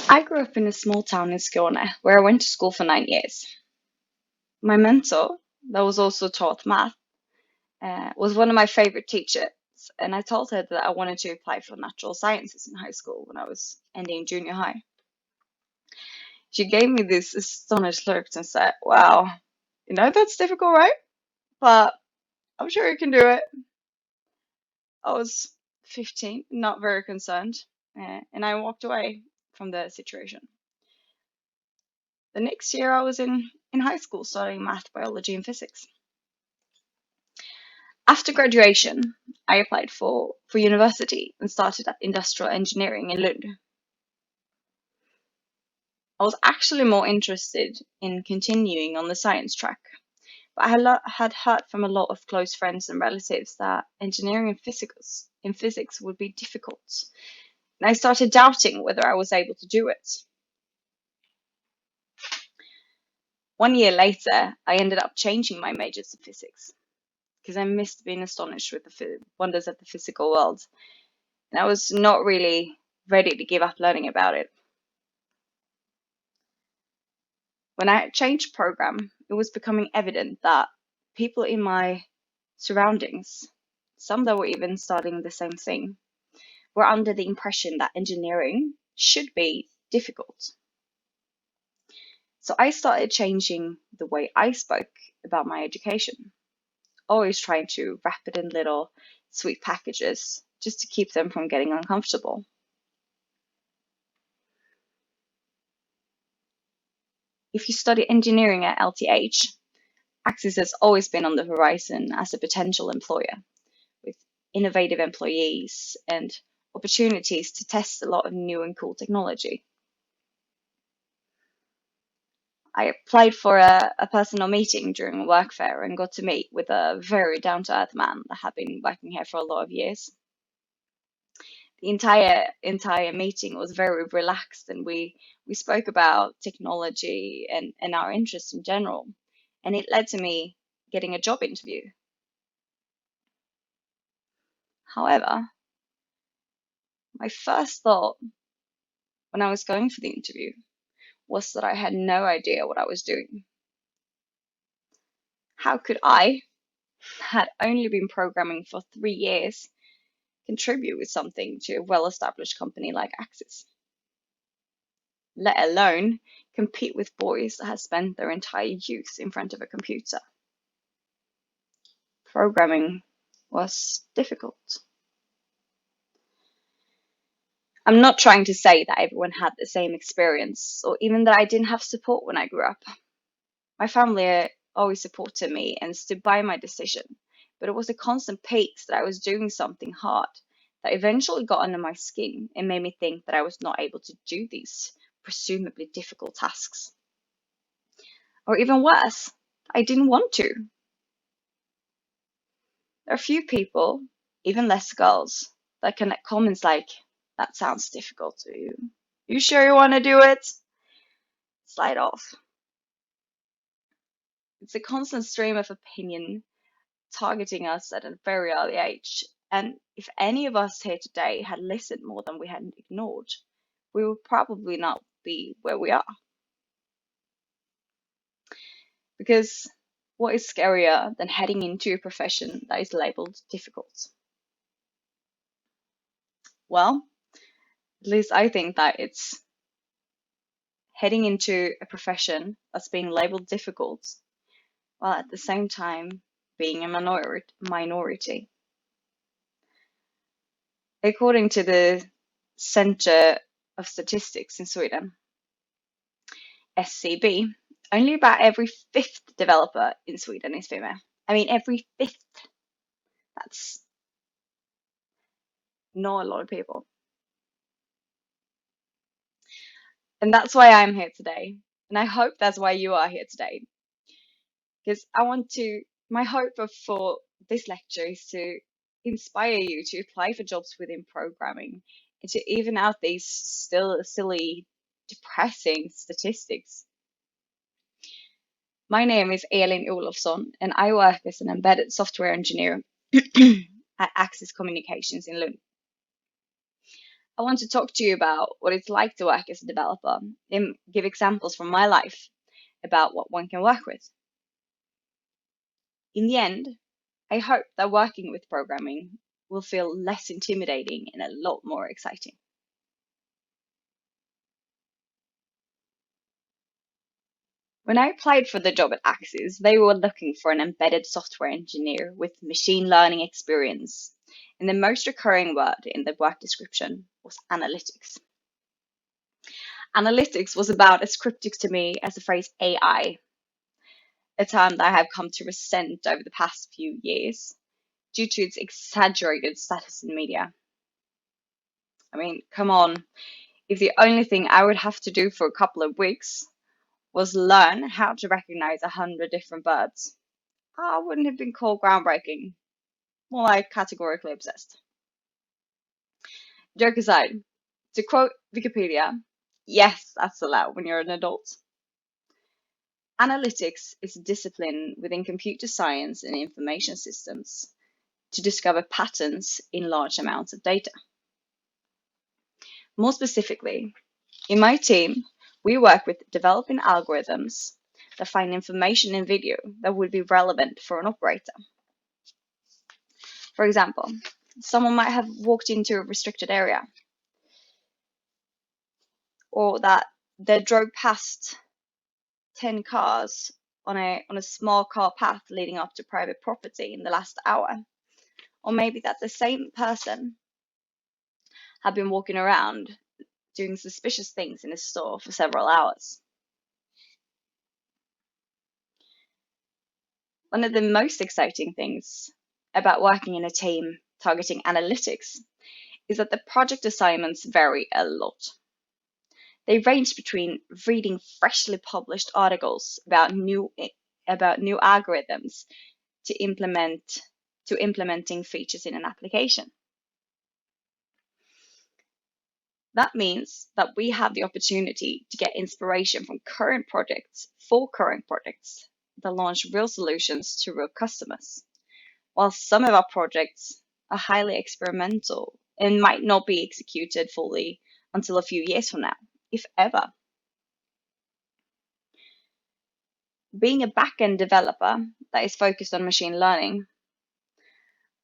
I grew up in a small town in Skåne where I went to school for 9 years. My mentor, that was also taught math, was one of my favorite teachers, and I told her that I wanted to apply for natural sciences in high school when I was ending junior high. She gave me this astonished look and said, "Wow, that's difficult, right? But I'm sure you can do it." I was 15, not very concerned, and I walked away from the situation. The next year, I was in high school studying math, biology, and physics. After graduation, I applied for university and started at industrial engineering in Lund. I was actually more interested in continuing on the science track, but I had heard from a lot of close friends and relatives that engineering and physics would be difficult, and I started doubting whether I was able to do it. 1 year later, I ended up changing my major to physics because I missed being astonished with the wonders of the physical world, and I was not really ready to give up learning about it. When I changed program, it was becoming evident that people in my surroundings, some that were even studying the same thing, were under the impression that engineering should be difficult. So I started changing the way I spoke about my education, always trying to wrap it in little sweet packages just to keep them from getting uncomfortable. If you study engineering at LTH, Axis has always been on the horizon as a potential employer, with innovative employees and opportunities to test a lot of new and cool technology. I applied for a personal meeting during a work fair and got to meet with a very down-to-earth man that had been working here for a lot of years. The entire meeting was very relaxed, and we spoke about technology and our interests in general, and it led to me getting a job interview. However, my first thought when I was going for the interview was that I had no idea what I was doing. How could I, had only been programming for 3 years, contribute with something to a well-established company like Axis? Let alone compete with boys that have spent their entire youth in front of a computer. Programming was difficult. I'm not trying to say that everyone had the same experience, or even that I didn't have support when I grew up. My family always supported me and stood by my decision, but it was a constant pace that I was doing something hard that eventually got under my skin and made me think that I was not able to do these presumably difficult tasks. Or even worse, I didn't want to. There are a few people, even less girls, that connect comments like, "That sounds difficult to you. You sure you want to do it?" Slide off. It's a constant stream of opinion targeting us at a very early age. And if any of us here today had listened more than we had ignored, we would probably not be where we are. Because what is scarier than heading into a profession that is labeled difficult? Well, at least I think that it's heading into a profession that's being labeled difficult, while at the same time being a minority. According to the Center of Statistics in Sweden, SCB, only about every fifth developer in Sweden is female. I mean, every fifth. That's not a lot of people. And that's why I'm here today. And I hope that's why you are here today. Because my hope for this lecture is to inspire you to apply for jobs within programming and to even out these still silly, depressing statistics. My name is ElinOlofsson, and I work as an embedded software engineer at Axis Communications in Lund. I want to talk to you about what it's like to work as a developer and give examples from my life about what one can work with. In the end, I hope that working with programming will feel less intimidating and a lot more exciting. When I applied for the job at Axis, they were looking for an embedded software engineer with machine learning experience, and the most recurring word in the work description was analytics. Analytics was about as cryptic to me as the phrase AI, a term that I have come to resent over the past few years due to its exaggerated status in media. I mean, come on, if the only thing I would have to do for a couple of weeks was learn how to recognize 100 different birds, I wouldn't have been called groundbreaking, more like categorically obsessed. Joke aside, to quote Wikipedia, yes, that's allowed when you're an adult. Analytics is a discipline within computer science and information systems to discover patterns in large amounts of data. More specifically, in my team, we work with developing algorithms that find information in video that would be relevant for an operator. For example, someone might have walked into a restricted area, or that they drove past 10 cars on a small car path leading up to private property in the last hour. Or maybe that the same person had been walking around doing suspicious things in a store for several hours. One of the most exciting things about working in a team targeting analytics is that the project assignments vary a lot. They range between reading freshly published articles about new algorithms to implementing features in an application. That means that we have the opportunity to get inspiration from current projects that launch real solutions to real customers, while some of our projects are highly experimental and might not be executed fully until a few years from now, if ever. Being a back-end developer that is focused on machine learning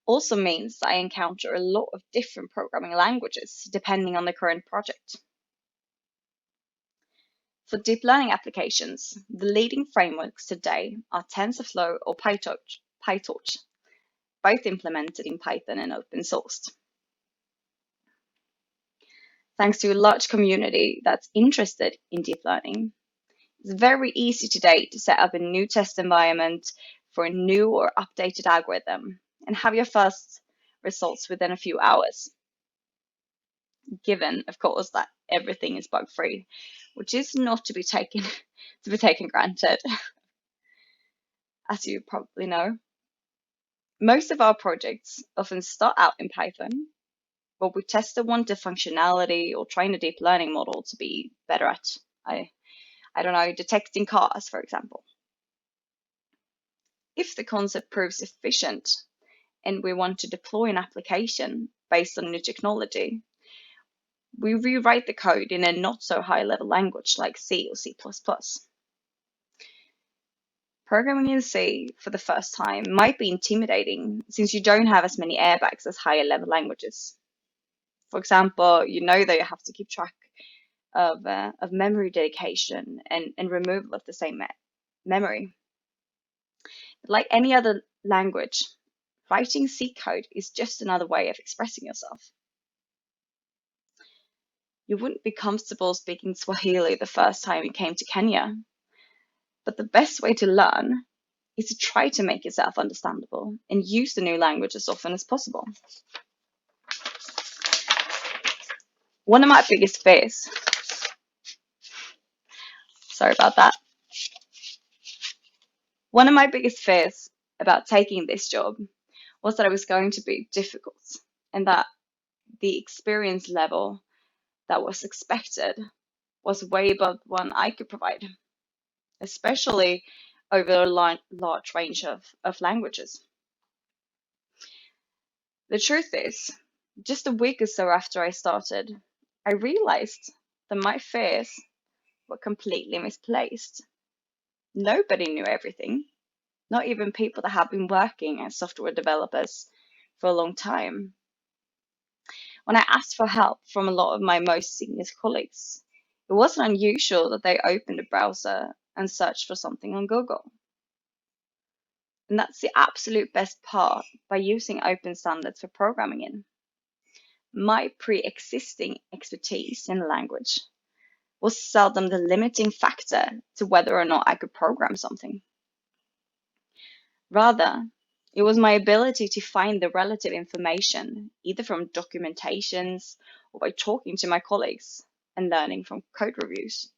also means that I encounter a lot of different programming languages depending on the current project. For deep learning applications, the leading frameworks today are TensorFlow or PyTorch, both implemented in Python and open sourced. Thanks to a large community that's interested in deep learning, it's very easy today to set up a new test environment for a new or updated algorithm and have your first results within a few hours. Given, of course, that everything is bug-free, which is not to be taken granted, as you probably know. Most of our projects often start out in Python, but we test the wanted functionality or train a deep learning model to be better at, I don't know, detecting cars, for example. If the concept proves efficient and we want to deploy an application based on new technology, we rewrite the code in a not so high level language like C or C++. Programming in C for the first time might be intimidating since you don't have as many airbags as higher level languages. For example, you know that you have to keep track of memory dedication and removal of the same memory. But like any other language, writing C code is just another way of expressing yourself. You wouldn't be comfortable speaking Swahili the first time you came to Kenya, but the best way to learn is to try to make yourself understandable and use the new language as often as possible. One of my biggest fears, One of my biggest fears about taking this job was that it was going to be difficult and that the experience level that was expected was way above one I could provide, especially over a large range of languages. The truth is, just a week or so after I started, I realized that my fears were completely misplaced. Nobody knew everything, not even people that have been working as software developers for a long time. When I asked for help from a lot of my most senior colleagues, it wasn't unusual that they opened a browser and searched for something on Google. And that's the absolute best part by using open standards for programming in. My pre-existing expertise in the language was seldom the limiting factor to whether or not I could program something. Rather, it was my ability to find the relative information, either from documentations or by talking to my colleagues and learning from code reviews.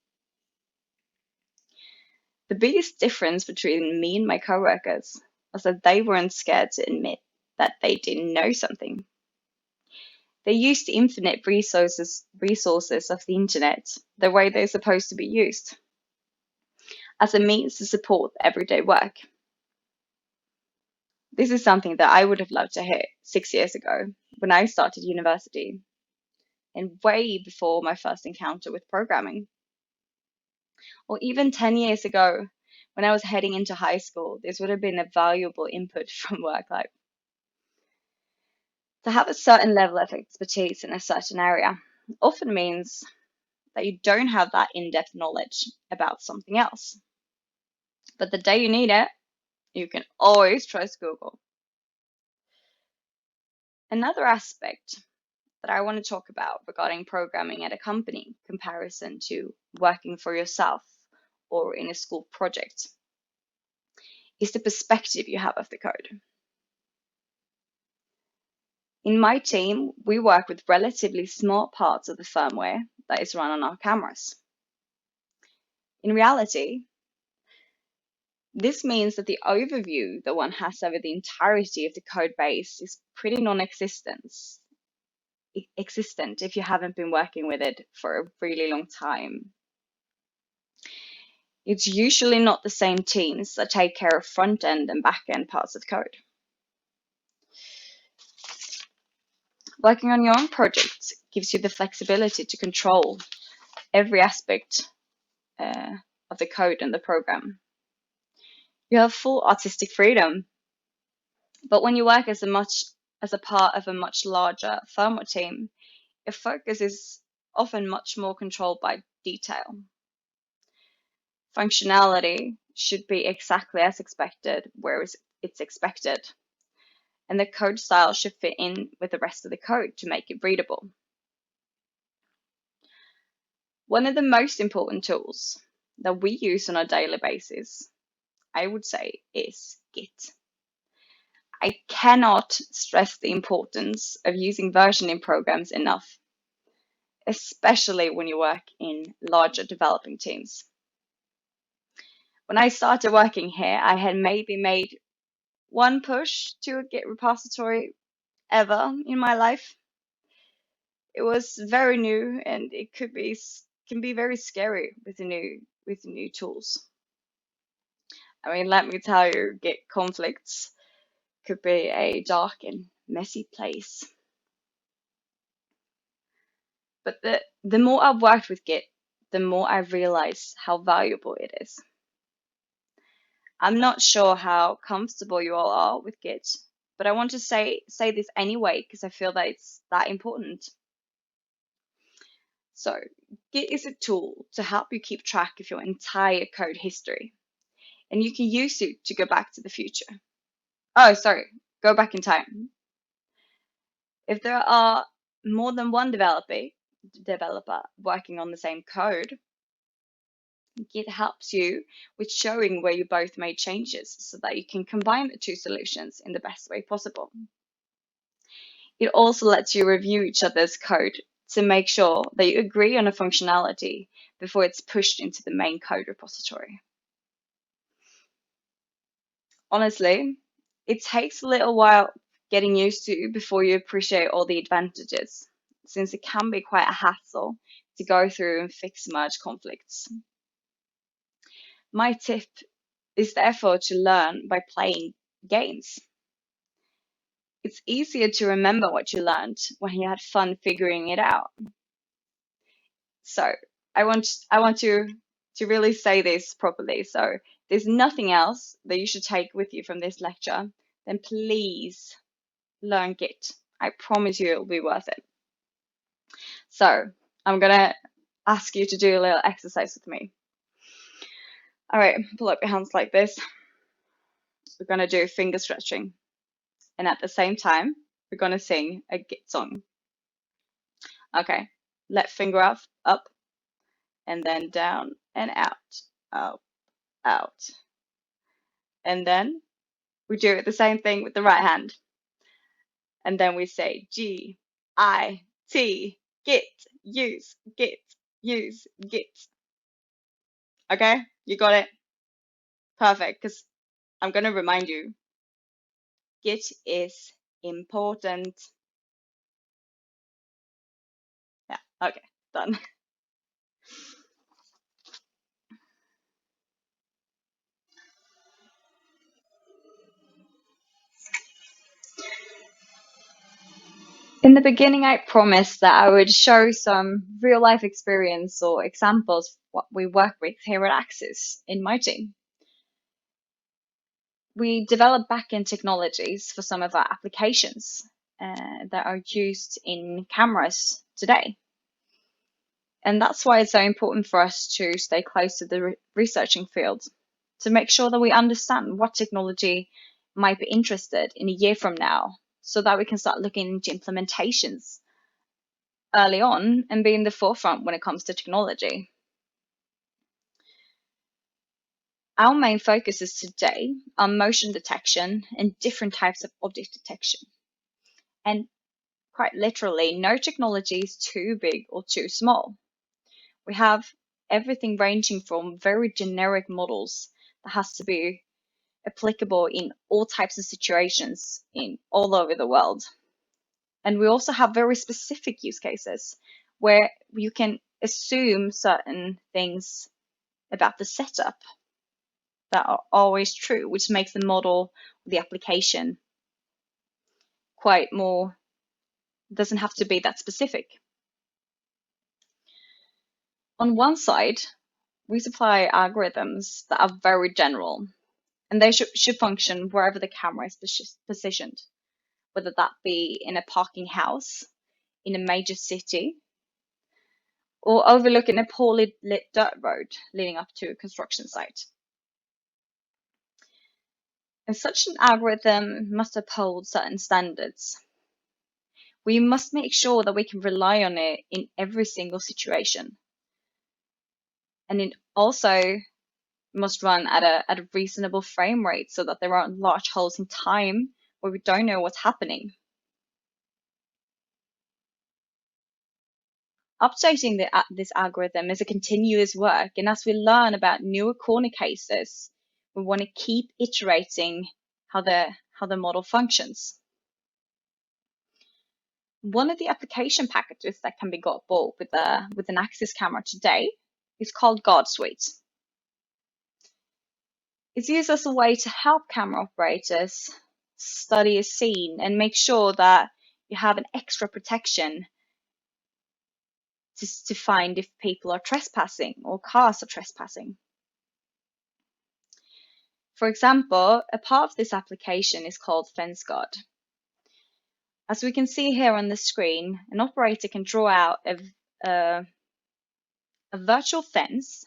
The biggest difference between me and my coworkers was that they weren't scared to admit that they didn't know something. They used the infinite resources of the internet the way they're supposed to be used, as a means to support everyday work. This is something that I would have loved to hear 6 years ago when I started university and way before my first encounter with programming. Or even 10 years ago when I was heading into high school, this would have been a valuable input from work life. To have a certain level of expertise in a certain area often means that you don't have that in-depth knowledge about something else. But the day you need it, you can always trust Google. Another aspect that I want to talk about regarding programming at a company comparison to working for yourself or in a school project is the perspective you have of the code. In my team, we work with relatively small parts of the firmware that is run on our cameras. In reality, this means that the overview that one has over the entirety of the code base is pretty non-existent if you haven't been working with it for a really long time. It's usually not the same teams that take care of front-end and back-end parts of the code. Working on your own project gives you the flexibility to control every aspect of the code and the program. You have full artistic freedom, but when you work as a part of a much larger firmware team, your focus is often much more controlled by detail. Functionality should be exactly as expected where it's expected, and the code style should fit in with the rest of the code to make it readable. One of the most important tools that we use on a daily basis, I would say, is Git. I cannot stress the importance of using versioning programs enough, especially when you work in larger developing teams. When I started working here, I had maybe made one push to a Git repository ever in my life. It was very new, and it can be very scary with the new tools. I mean, let me tell you, Git conflicts could be a dark and messy place. But the more I've worked with Git, the more I've realized how valuable it is. I'm not sure how comfortable you all are with Git, but I want to say this anyway because I feel that it's that important. So, Git is a tool to help you keep track of your entire code history, and you can use it to go back to the future. Go back in time. If there are more than one developer working on the same code, Git helps you with showing where you both made changes so that you can combine the two solutions in the best way possible. It also lets you review each other's code to make sure that you agree on a functionality before it's pushed into the main code repository. Honestly, it takes a little while getting used to before you appreciate all the advantages, since it can be quite a hassle to go through and fix merge conflicts. My tip is therefore to learn by playing games. It's easier to remember what you learned when you had fun figuring it out. So I want to really say this properly. So there's nothing else that you should take with you from this lecture, then please learn Git. I promise you it'll be worth it. So I'm gonna ask you to do a little exercise with me. All right, pull up your hands like this. We're gonna do finger stretching. And at the same time, we're gonna sing a Git song. Okay, left finger up, and then down and out, up, out. And then we do the same thing with the right hand. And then we say G, I, T, Git, use, Git, use, Git. Okay, you got it? Perfect, because I'm going to remind you, Git is important. Yeah, okay, done. In the beginning, I promised that I would show some real life experience or examples of what we work with here at Axis in my team. We develop backend technologies for some of our applications that are used in cameras today. And that's why it's so important for us to stay close to the researching field to make sure that we understand what technology might be interested in a year from now so that we can start looking into implementations early on and be in the forefront when it comes to technology. Our main focus is today on motion detection and different types of object detection. And quite literally, no technology is too big or too small. We have everything ranging from very generic models that has to be applicable in all types of situations in all over the world. And we also have very specific use cases where you can assume certain things about the setup that are always true, which makes the model, the application quite more, doesn't have to be that specific. On one side, we supply algorithms that are very general, and they should function wherever the camera is positioned, whether that be in a parking house, in a major city, or overlooking a poorly lit dirt road leading up to a construction site. And such an algorithm must uphold certain standards. We must make sure that we can rely on it in every single situation. And it also must run at a reasonable frame rate so that there aren't large holes in time where we don't know what's happening. Updating this algorithm is a continuous work, and as we learn about newer corner cases, we want to keep iterating how the model functions. One of the application packages that can be got bought with an Axis camera today is called Guard Suite. It's used as a way to help camera operators study a scene and make sure that you have an extra protection to find if people are trespassing or cars are trespassing. For example, a part of this application is called Fence Guard. As we can see here on the screen, an operator can draw out a virtual fence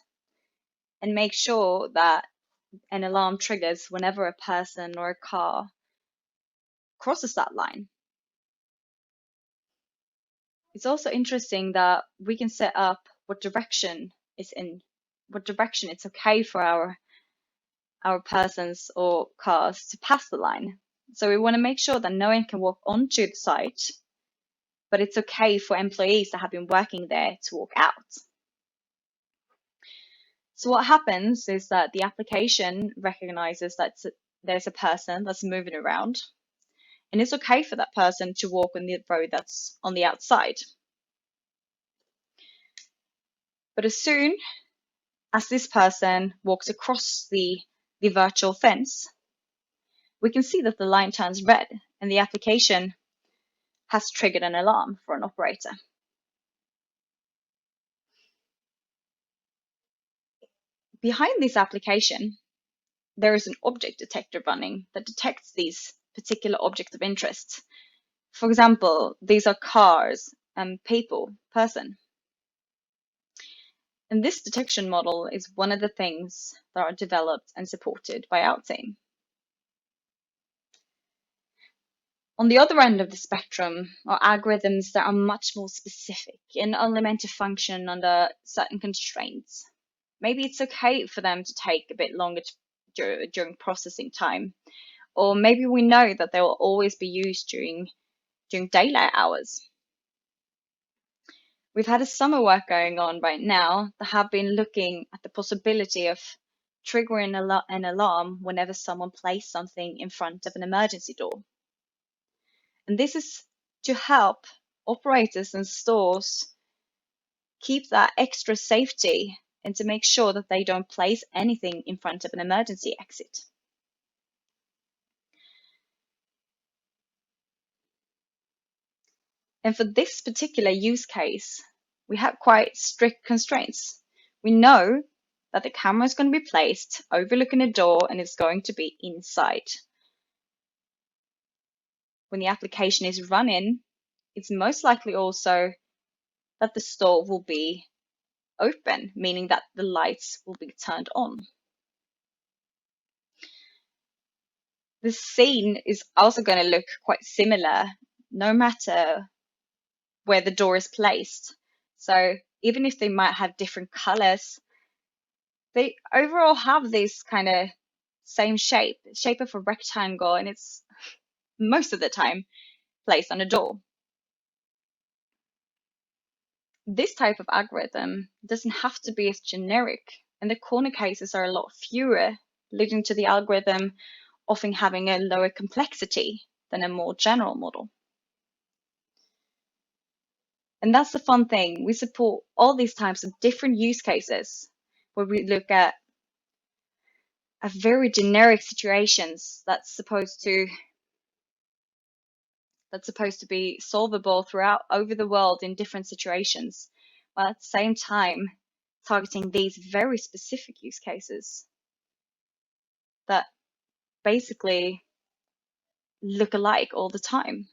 and make sure that an alarm triggers whenever a person or a car crosses that line. It's also interesting that we can set up what direction it's okay for our persons or cars to pass the line. So we want to make sure that no one can walk onto the site, but it's okay for employees that have been working there to walk out. So what happens is that the application recognizes that there's a person that's moving around, and it's okay for that person to walk on the road that's on the outside. But as soon as this person walks across the virtual fence, we can see that the line turns red and the application has triggered an alarm for an operator. behind this application, there is an object detector running that detects these particular objects of interest. For example, these are cars and people, person. And this detection model is one of the things that are developed and supported by our team. On the other end of the spectrum are algorithms that are much more specific and only meant to function under certain constraints. Maybe it's okay for them to take a bit longer during processing time, or maybe we know that they will always be used during daylight hours. We've had a summer work going on right now that have been looking at the possibility of triggering an alarm whenever someone places something in front of an emergency door. And this is to help operators and stores keep that extra safety and to make sure that they don't place anything in front of an emergency exit. And for this particular use case, we have quite strict constraints. We know that the camera is going to be placed overlooking a door and it's going to be inside. When the application is running, it's most likely also that the store will be open, meaning that the lights will be turned on. The scene is also going to look quite similar no matter where the door is placed. So even if they might have different colors, they overall have this kind of same shape of a rectangle, and it's most of the time placed on a door. This type of algorithm doesn't have to be as generic, and the corner cases are a lot fewer, leading to the algorithm often having a lower complexity than a more general model. And that's the fun thing. We support all these types of different use cases where we look at very generic situations that's supposed to be solvable throughout over the world in different situations, while at the same time targeting these very specific use cases that basically look alike all the time.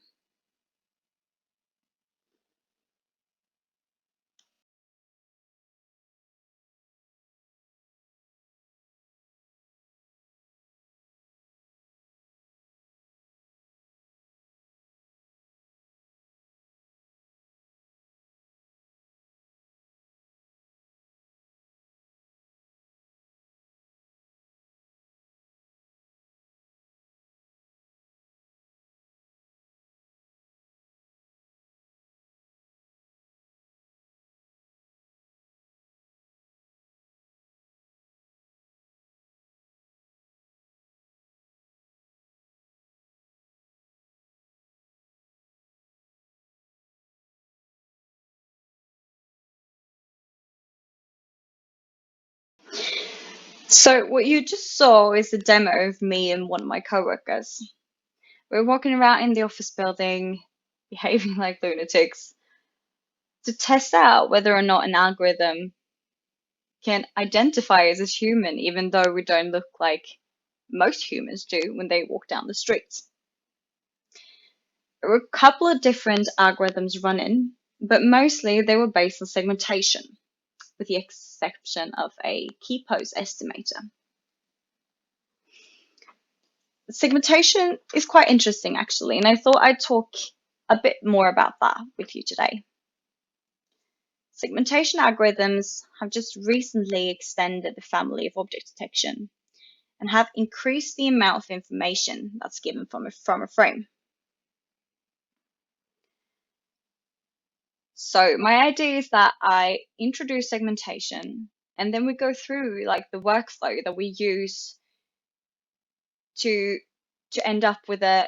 So what you just saw is a demo of me and one of my coworkers. We're walking around in the office building, behaving like lunatics, to test out whether or not an algorithm can identify us as human, even though we don't look like most humans do when they walk down the street. There were a couple of different algorithms running, but mostly they were based on segmentation, with the exception of a key pose estimator. Segmentation is quite interesting, actually, and I thought I'd talk a bit more about that with you today. Segmentation algorithms have just recently extended the family of object detection and have increased the amount of information that's given from a frame. So my idea is that I introduce segmentation, and then we go through like the workflow that we use to end up with a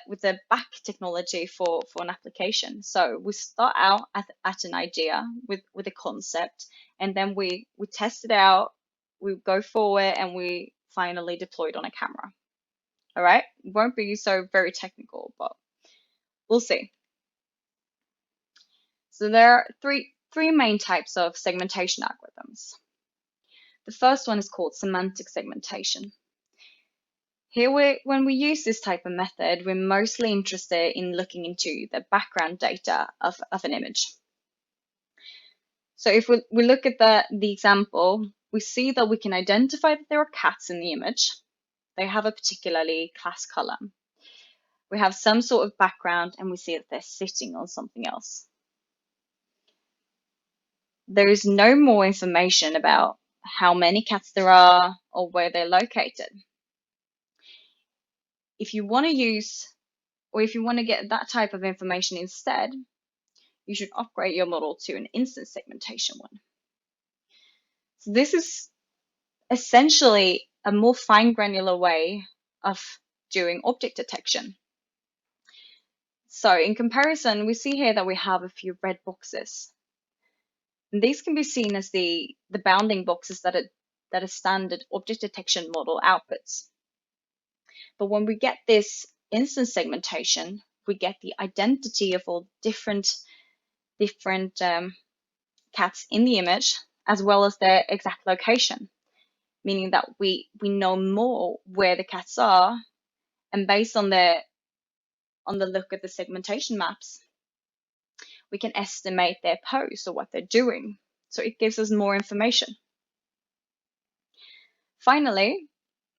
back technology for an application. So we start out at an idea with a concept, and then we test it out, we go forward, and we finally deploy it on a camera. All right, it won't be so very technical, but we'll see. So there are three main types of segmentation algorithms. The first one is called semantic segmentation. Here, when we use this type of method, we're mostly interested in looking into the background data of an image. So if we look at the example, we see that we can identify that there are cats in the image. They have a particularly class color. We have some sort of background, and we see that they're sitting on something else. There is no more information about how many cats there are or where they're located. If you want to use, or if you want to get that type of information instead, you should upgrade your model to an instance segmentation one. So this is essentially a more fine granular way of doing object detection. So in comparison, we see here that we have a few red boxes. And these can be seen as the bounding boxes that a standard object detection model outputs. But when we get this instance segmentation, we get the identity of all different cats in the image, as well as their exact location, meaning that we know more where the cats are, and based on the look at the segmentation maps, we can estimate their pose or what they're doing. So it gives us more information. Finally,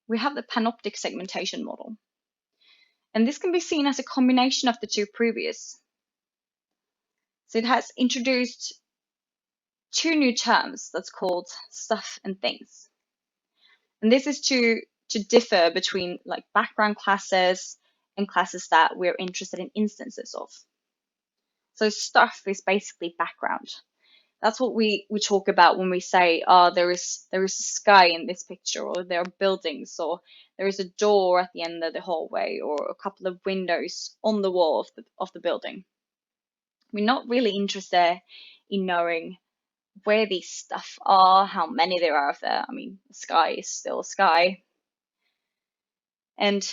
we have the panoptic segmentation model. And this can be seen as a combination of the two previous. So it has introduced two new terms that's called stuff and things. And this is to differ between like background classes and classes that we're interested in instances of. So stuff is basically background. That's what we talk about when we say, there is a sky in this picture, or there are buildings, or there is a door at the end of the hallway, or a couple of windows on the wall of the building. We're not really interested in knowing where these stuff are, how many there are of there. I mean, the sky is still a sky. And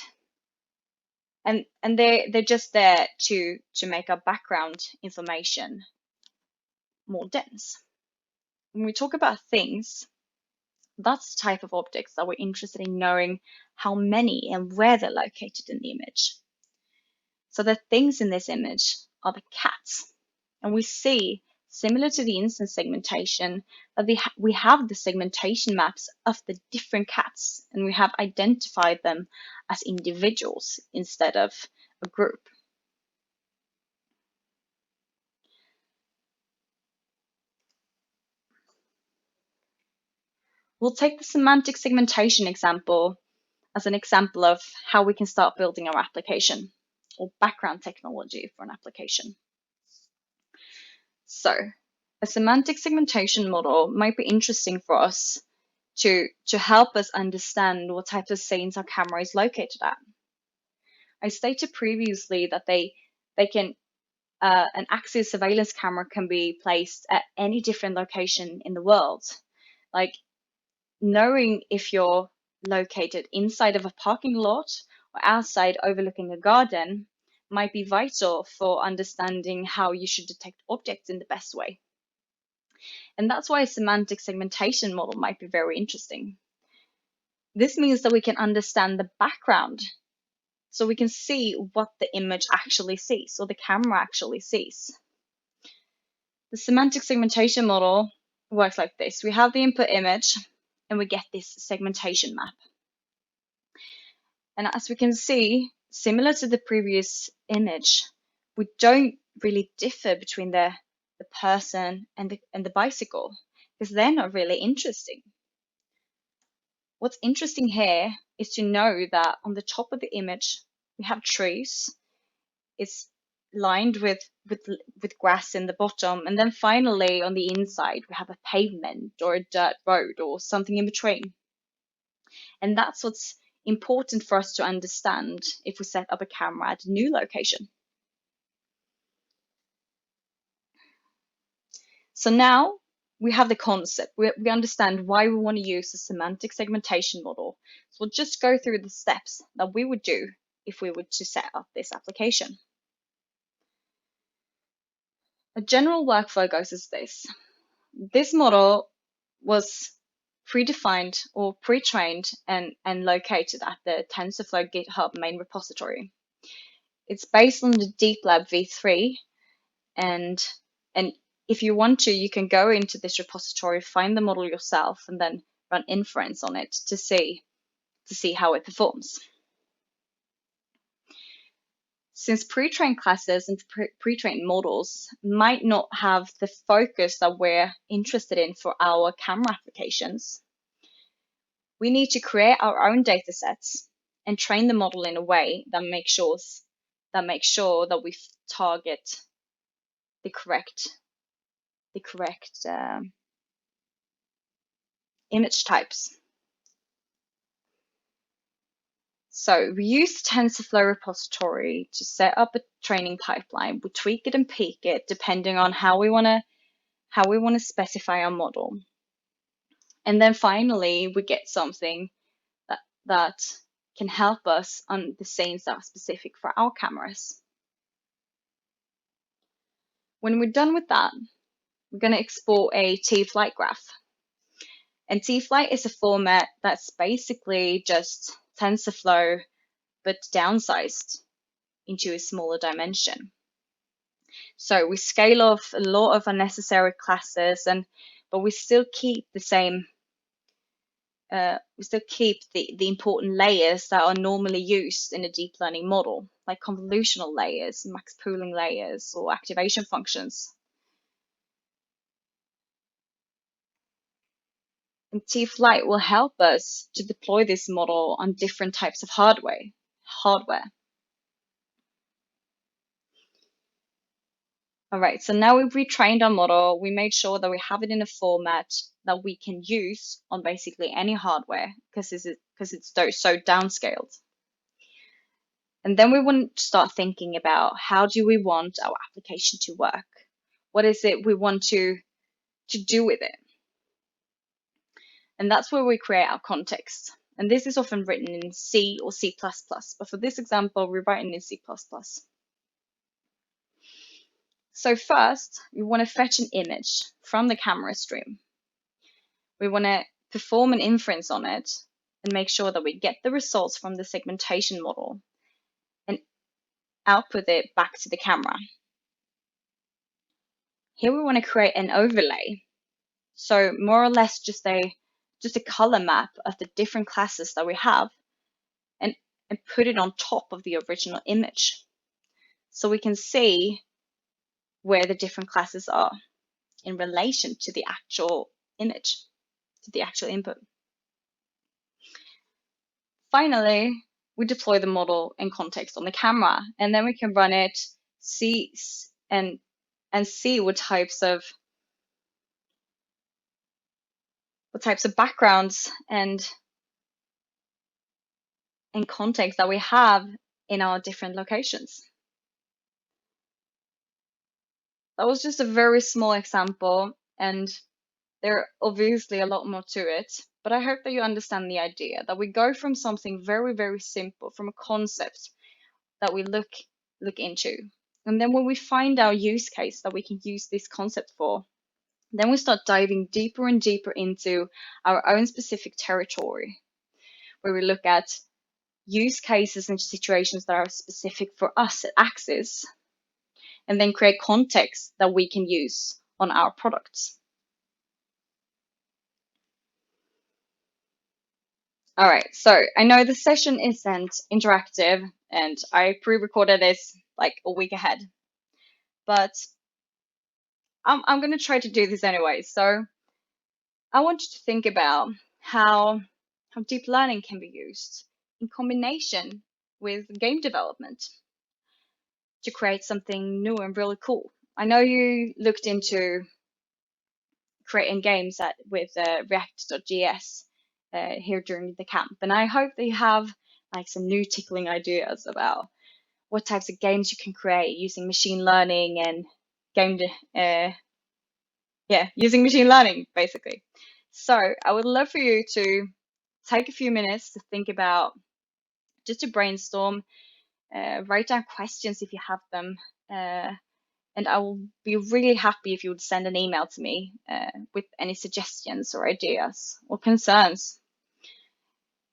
they're just there to make our background information more dense. When we talk about things, that's the type of objects that we're interested in knowing how many and where they're located in the image. So the things in this image are the cats. And we see, similar to the instance segmentation, that we have the segmentation maps of the different cats, and we have identified them as individuals instead of a group. We'll take the semantic segmentation example as an example of how we can start building our application, or background technology for an application. So a semantic segmentation model might be interesting for us to help us understand what types of scenes our camera is located at. I stated previously that an Axis surveillance camera can be placed at any different location in the world. Like knowing if you're located inside of a parking lot or outside overlooking a garden might be vital for understanding how you should detect objects in the best way. And that's why a semantic segmentation model might be very interesting. This means that we can understand the background, so we can see what the image actually sees, or the camera actually sees. The semantic segmentation model works like this. We have the input image, and we get this segmentation map. And as we can see, similar to the previous image, we don't really differ between the person and the bicycle, because they're not really interesting. What's interesting here is to know that on the top of the image, we have trees. It's lined with grass in the bottom. And then finally, on the inside, we have a pavement or a dirt road or something in between. And that's what's important for us to understand if we set up a camera at a new location. So now we have the concept. We understand why we want to use the semantic segmentation model. So we'll just go through the steps that we would do if we were to set up this application. A general workflow goes as this. This model was predefined or pre-trained and located at the TensorFlow GitHub main repository. It's based on the DeepLab v3, and if you want to, you can go into this repository, find the model yourself, and then run inference on it to see how it performs. Since pre-trained classes and pre-trained models might not have the focus that we're interested in for our camera applications, we need to create our own data sets and train the model in a way that makes sure that we target the correct image types. So we use the TensorFlow repository to set up a training pipeline. We tweak it and peak it depending on how we want to specify our model. And then finally, we get something that can help us on the scenes that are specific for our cameras. When we're done with that, we're going to export a T-flight graph. And T-flight is a format that's basically just TensorFlow, but downsized into a smaller dimension. So we scale off a lot of unnecessary classes, but we still keep the same. We still keep the important layers that are normally used in a deep learning model, like convolutional layers, max pooling layers, or activation functions. And T-flight will help us to deploy this model on different types of hardware. All right, so now we've retrained our model. We made sure that we have it in a format that we can use on basically any hardware because it's so downscaled. And then we want to start thinking about how do we want our application to work? What is it we want to do with it? And that's where we create our context. And this is often written in C or C++, but for this example, we're writing in C++. So first, we want to fetch an image from the camera stream. We want to perform an inference on it and make sure that we get the results from the segmentation model and output it back to the camera. Here we want to create an overlay. So more or less just a color map of the different classes that we have and put it on top of the original image. So we can see where the different classes are in relation to the actual image, to the actual input. Finally, we deploy the model in context on the camera, and then we can run it, see what types of backgrounds and context that we have in our different locations. That was just a very small example, and there are obviously a lot more to it, but I hope that you understand the idea that we go from something very, very simple, from a concept that we look into. And then when we find our use case that we can use this concept for, then we start diving deeper and deeper into our own specific territory, where we look at use cases and situations that are specific for us at Axis, and then create context that we can use on our products. All right, so I know the session isn't interactive, and I pre-recorded this like a week ahead, but I'm going to try to do this anyway. So I want you to think about how deep learning can be used in combination with game development to create something new and really cool. I know you looked into creating games with React.js here during the camp, and I hope that you have like some new tickling ideas about what types of games you can create using machine learning and using machine learning basically. So I would love for you to take a few minutes to think about, just to brainstorm, write down questions if you have them, And I will be really happy if you would send an email to me with any suggestions or ideas or concerns.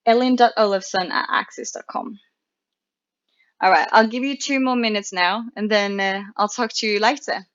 Elin.Olofsson@axis.com. All right, I'll give you 2 more minutes now, and then I'll talk to you later.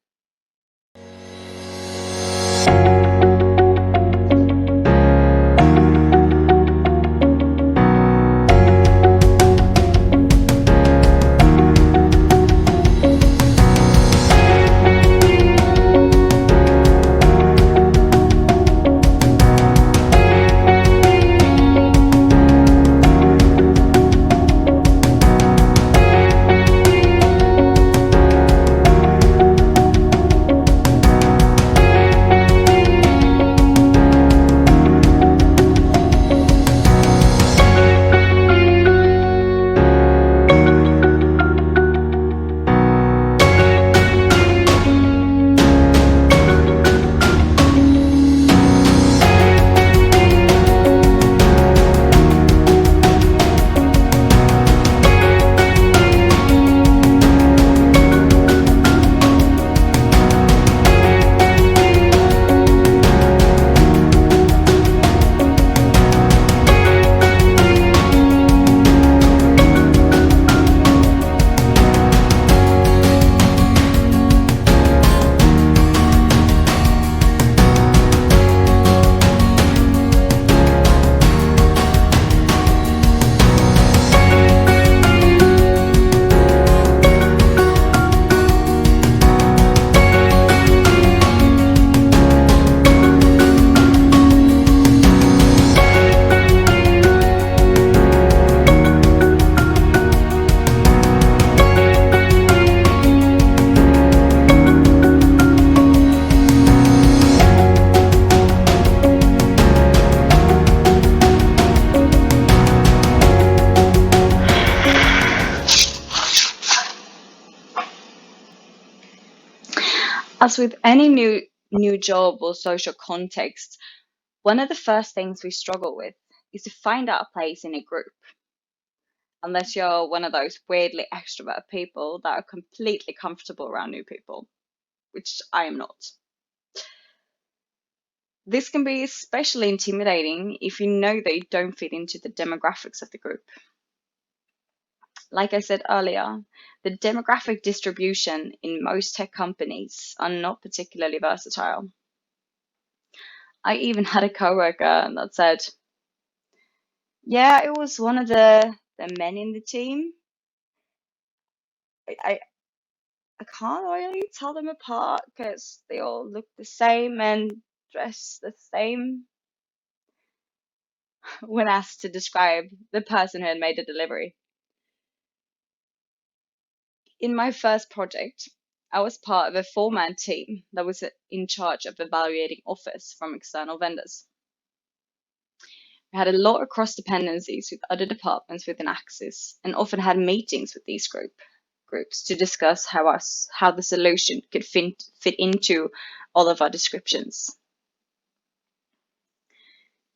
As with any new job or social context, one of the first things we struggle with is to find out a place in a group. Unless you're one of those weirdly extrovert people that are completely comfortable around new people, which I am not. This can be especially intimidating if you know that you don't fit into the demographics of the group. Like I said earlier, the demographic distribution in most tech companies are not particularly versatile. I even had a coworker that said, yeah, it was one of the men in the team. I can't really tell them apart because they all look the same and dress the same when asked to describe the person who had made the delivery. In my first project, I was part of a 4-man team that was in charge of evaluating offers from external vendors. We had a lot of cross dependencies with other departments within Axis and often had meetings with these groups to discuss how the solution could fit into all of our descriptions.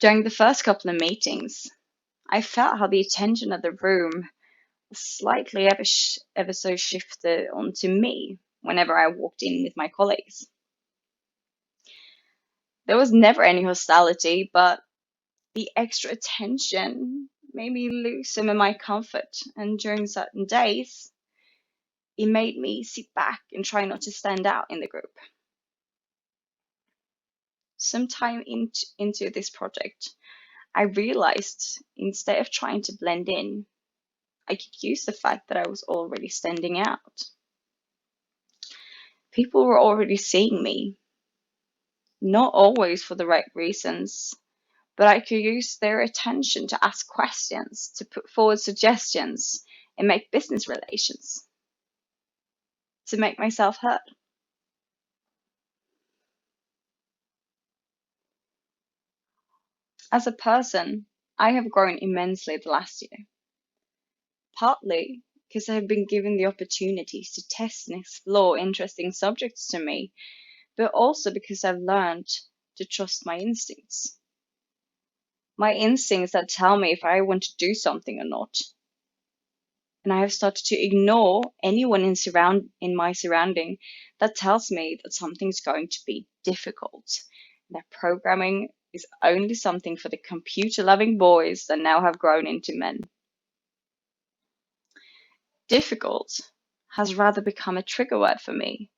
During the first couple of meetings, I felt how the attention of the room slightly ever so shifted onto me whenever I walked in with my colleagues. There was never any hostility, but the extra attention made me lose some of my comfort, and during certain days, it made me sit back and try not to stand out in the group. Sometime into this project, I realized instead of trying to blend in, I could use the fact that I was already standing out. People were already seeing me, not always for the right reasons, but I could use their attention to ask questions, to put forward suggestions, and make business relations, to make myself heard. As a person, I have grown immensely the last year, partly because I have been given the opportunities to test and explore interesting subjects to me, but also because I've learned to trust my instincts. My instincts that tell me if I want to do something or not. And I have started to ignore anyone in my surrounding that tells me that something's going to be difficult. That programming is only something for the computer-loving boys that now have grown into men. Difficult has rather become a trigger word for me,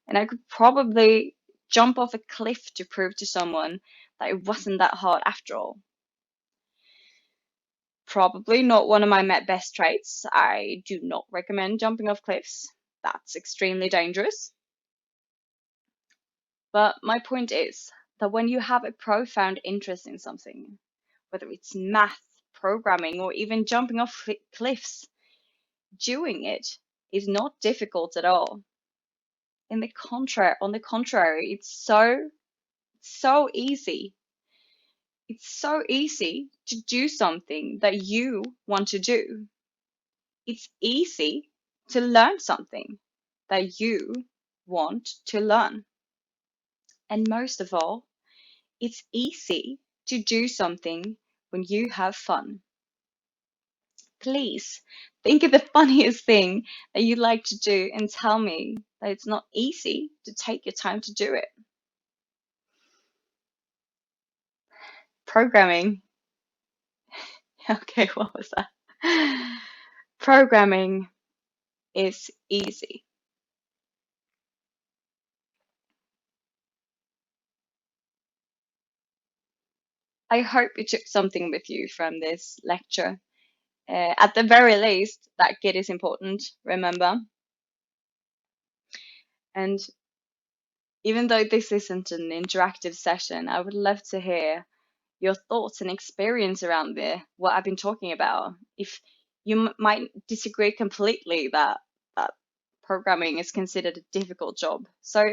and I could probably jump off a cliff to prove to someone that it wasn't that hard after all. Probably not one of my best traits. I do not recommend jumping off cliffs. That's extremely dangerous. But my point is that when you have a profound interest in something, whether it's math, programming, or even jumping off cliffs, doing it is not difficult at all. On the contrary, it's so easy. It's so easy to do something that you want to do. It's easy to learn something that you want to learn. And most of all, it's easy to do something when you have fun. Please think of the funniest thing that you like to do and tell me that it's not easy to take your time to do it. Programming. Okay, what was that? Programming is easy. I hope you took something with you from this lecture. At the very least, that git is important, remember? And even though this isn't an interactive session, I would love to hear your thoughts and experience around what I've been talking about. If you might disagree completely that programming is considered a difficult job. So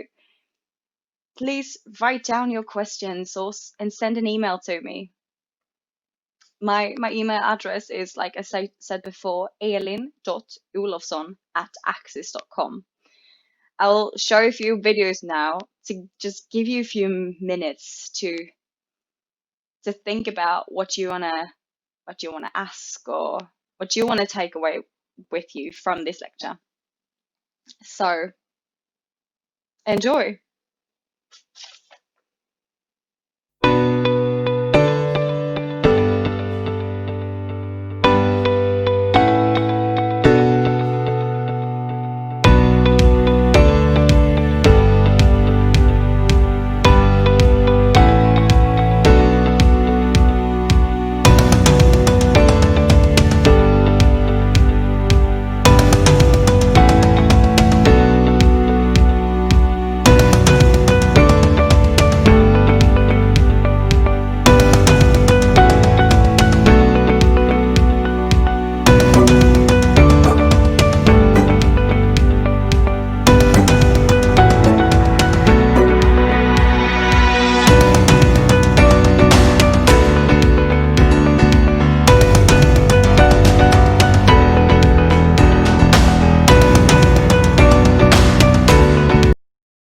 please write down your questions and send an email to me. My email address is, like I said before, elin.olofsson@axis.com. I'll show a few videos now to just give you a few minutes to think about what you wanna ask or what you wanna take away with you from this lecture. So enjoy.